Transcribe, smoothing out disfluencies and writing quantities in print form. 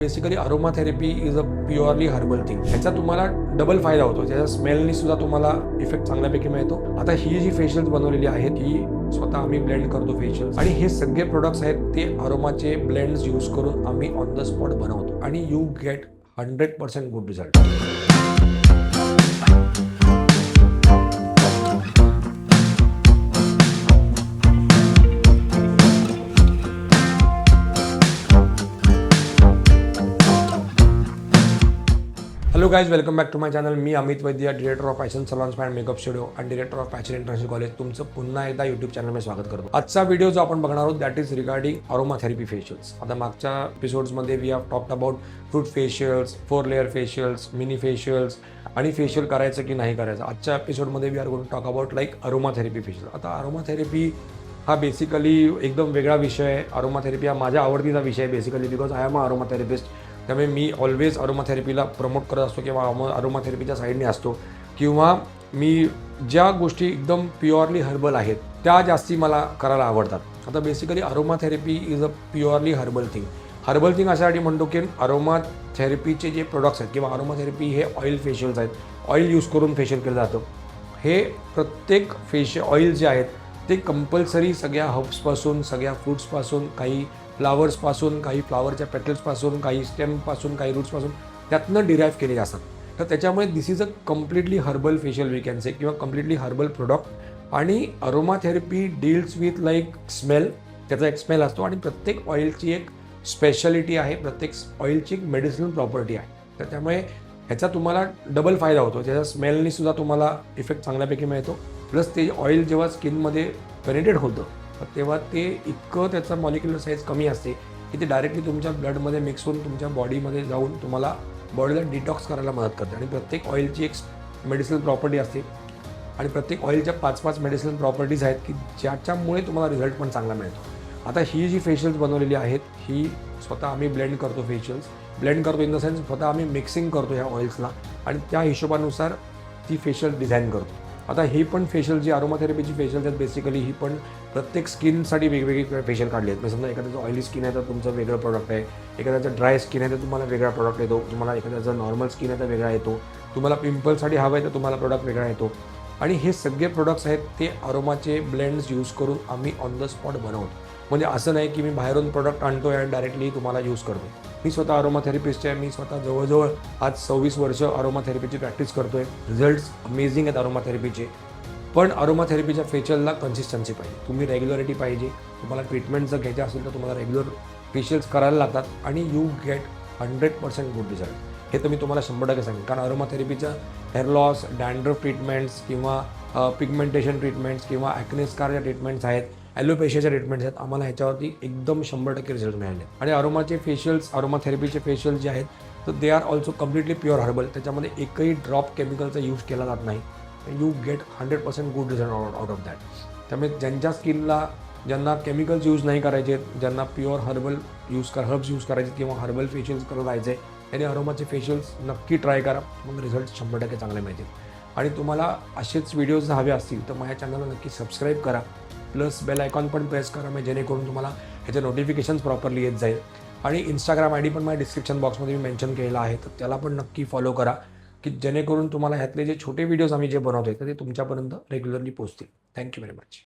Basically aroma therapy is a purely herbal thing. ह्याचा तुम्हाला double फायदा होतो. त्याच्या स्मेलनी सुद्धा तुम्हाला इफेक्ट चांगल्यापैकी मिळतो. आता ही जी फेशियल्स बनवलेली आहेत ही स्वतः आम्ही ब्लेंड करतो फेशियल्स, आणि हे सगळे प्रोडक्ट्स आहेत ते अरोमाचे ब्लेंड्स यूज करून आम्ही ऑन द स्पॉट बनवतो आणि you get 100% good result. Hello guys, welcome back to my channel. मी Amit Vaidya, director of fashion salons and makeup studio आणि director of fashion international college. तुमचं पुन्हा एकदा यूट्यूब चॅनलमध्ये स्वागत करतो. आजचा व्हिडिओ जो आपण बघणार आहोत that is regarding aromatherapy facials. आता मागच्या एपिसोड्समध्ये we have talked about fruit facials, 4 layer facials, mini facials आणि फेशियल करायचं की नाही करायचं. आजच्या एपिसोडमध्ये we are going to talk about like aromatherapy facial. आता अरोमा थेरपी हा बेसिकली एकदम वेगळा विषय आहे. अरोमा थेरपी हा माझ्या आवडतीचा विषय आहे basically, because I am a aroma therapist. त्यामुळे मी ऑलवेज अरोमा थेरपीला प्रमोट करत असतो किंवा अरोमा थेरपीच्या साईडने असतो, किंवा मी ज्या गोष्टी एकदम प्युअरली हर्बल आहेत त्या जास्ती मला करायला आवडतात. आता basically aroma therapy is a purely herbal thing. Herbal thing अशासाठी म्हणतो की अरोमा थेरपीचे जे प्रोडक्ट्स आहेत किंवा अरोमा थेरपी हे ऑइल फेशियल्स आहेत. ऑइल यूज करून फेशियल केलं जातं. हे प्रत्येक ऑइल जे आहेत ते कंपल्सरी सगळ्या हर्ब्सपासून, सगळ्या फ्रूट्सपासून, काही फ्लावर्सपासून, काही फ्लावरच्या पेटल्सपासून, काही स्टेमपासून, काही रूट्सपासून त्यातनं डिराईव्ह केले असतात. तर त्याच्यामुळे this is a completely herbal facial we can say, किंवा कम्प्लिटली हर्बल प्रोडक्ट. आणि aromatherapy deals with like smell. त्याचा एक स्मेल असतो आणि प्रत्येक ऑइलची एक स्पेशालिटी आहे, प्रत्येक ऑइलची एक मेडिसिनल प्रॉपर्टी आहे. तर त्यामुळे ह्याचा तुम्हाला डबल फायदा होतो. त्याच्या स्मेलनी सुद्धा तुम्हाला इफेक्ट चांगल्यापैकी मिळतो. प्लस ते ऑइल जेव्हा स्किनमध्ये पेनिट्रेट होतं तेव्हा ते इतकं त्याचा मॉलिक्युलर साईज कमी असते की ते डायरेक्टली तुमच्या ब्लडमध्ये मिक्स होऊन तुमच्या बॉडीमध्ये जाऊन तुम्हाला बॉडीला डिटॉक्स करायला मदत करते. आणि प्रत्येक ऑइलची एक मेडिसिनल प्रॉपर्टी असते आणि प्रत्येक ऑइलच्या 5-5 मेडिसिनल प्रॉपर्टीज आहेत की ज्याच्यामुळे तुम्हाला रिझल्ट पण चांगला मिळतो. आता ही जी फेशियल्स बनवलेली आहेत ही स्वतः आम्ही ब्लेंड करतो फेशियल्स. ब्लेंड करतो इन द सेन्स स्वतः आम्ही मिक्सिंग करतो ह्या ऑइल्सला आणि त्या हिशोबानुसार ती फेशियल डिझाईन करतो. आता ही पण फेशियल जी अरोमा थेरपीची फेशियल्स आहेत बेसिकली ही पण प्रत्येक स्किनसाठी वेगवेगळी फेशियल काढली आहेत. म्हणजे समजा एखाद्याचं ऑइली स्किन आहे तर तुमचं वेगळं प्रोडक्ट आहे, एखाद्याचं ड्राय स्किन आहे तर तुम्हाला वेगळा प्रोडक्ट येतो, तुम्हाला एखाद्याचं नॉर्मल स्किन आहे तर वेगळा येतो, तुम्हाला पिंपलसाठी हवं आहे तर तुम्हाला प्रोडक्ट वेगळा येतो. आणि हे सगळे प्रोडक्ट्स आहेत ते अरोमाचे ब्लेंड्स यूज करून आम्ही ऑन द स्पॉट बनवतो. म्हणजे असं नाही की मी बाहेरून प्रोडक्ट आणतो आहे आणि डायरेक्टली तुम्हाला यूज करतो. मी स्वतः अरोमा थेरपिस्ट आहे. मी स्वतः जवळजवळ आज 26 वर्ष अरोमा थेरपीची प्रॅक्टिस करतो आहे. रिझल्ट्स अमेझिंग आहेत अरोमा थेरपीचे. पण अरोमा थेरपीच्या फेशियलला कन्सिस्टन्सी पाहिजे, तुम्ही रेग्युलरिटी पाहिजे. तुम्हाला ट्रीटमेंट जर घ्यायची असेल तर तुम्हाला रेग्युलर फेशियल्स करायला लागतात आणि यू गेट 100% गुड रिझल्ट. हे तर मी तुम्हाला 100% सांगेन. कारण अरोमा थेरपीचं हेअर लॉस, डॅन्ड्रफ ट्रीटमेंट्स किंवा पिगमेंटेशन ट्रीटमेंट्स किंवा ॲक्ने स्कारच्या ट्रीटमेंट्स आहेत, ॲलोपेशियाच्या ट्रीटमेंट्स आहेत, आम्हाला ह्याच्यावरती एकदम 100% रिझल्ट मिळाले. आणि अरोमाचे फेशियल्स, अरोमा थेरपीचे फेशियल्स जे आहेत तर they are also completely pure herbal. त्याच्यामध्ये एकही ड्रॉप केमिकलचा यूज केला जात नाही. You get 100% good result out of that. त्यामुळे ज्यांच्या स्किनला, ज्यांना केमिकल्स यूज नाही करायचे, ज्यांना प्युअर हर्बल हर्ब्स यूज करायचे किंवा हर्बल फेशियल्स करत जायचे, त्यांनी अरोमाचे फेशियल्स नक्की ट्राय करा. मग रिझल्ट 100% चांगले मिळतील. आणि तुम्हाला असेच व्हिडिओज हवे असतील तर माझ्या चॅनलला नक्की सबस्क्राईब करा. प्लस बेल आयकॉन पण प्रेस करा, म्हणजे जेणेकरून तुम्हाला ह्याचे नोटिफिकेशन्स प्रॉपरली येत जाईल. आणि इंस्टाग्राम ID पण माझ्या डिस्क्रिप्शन बॉक्समध्ये मी मेन्शन केलेला आहे, तर त्याला पण नक्की फॉलो करा की जेणेकरून तुम्हाला ह्यातले जे छोटे व्हिडिओज आम्ही जे बनवतोय तर ते तुमच्यापर्यंत रेग्युलरली पोहोचतील. Thank you very much.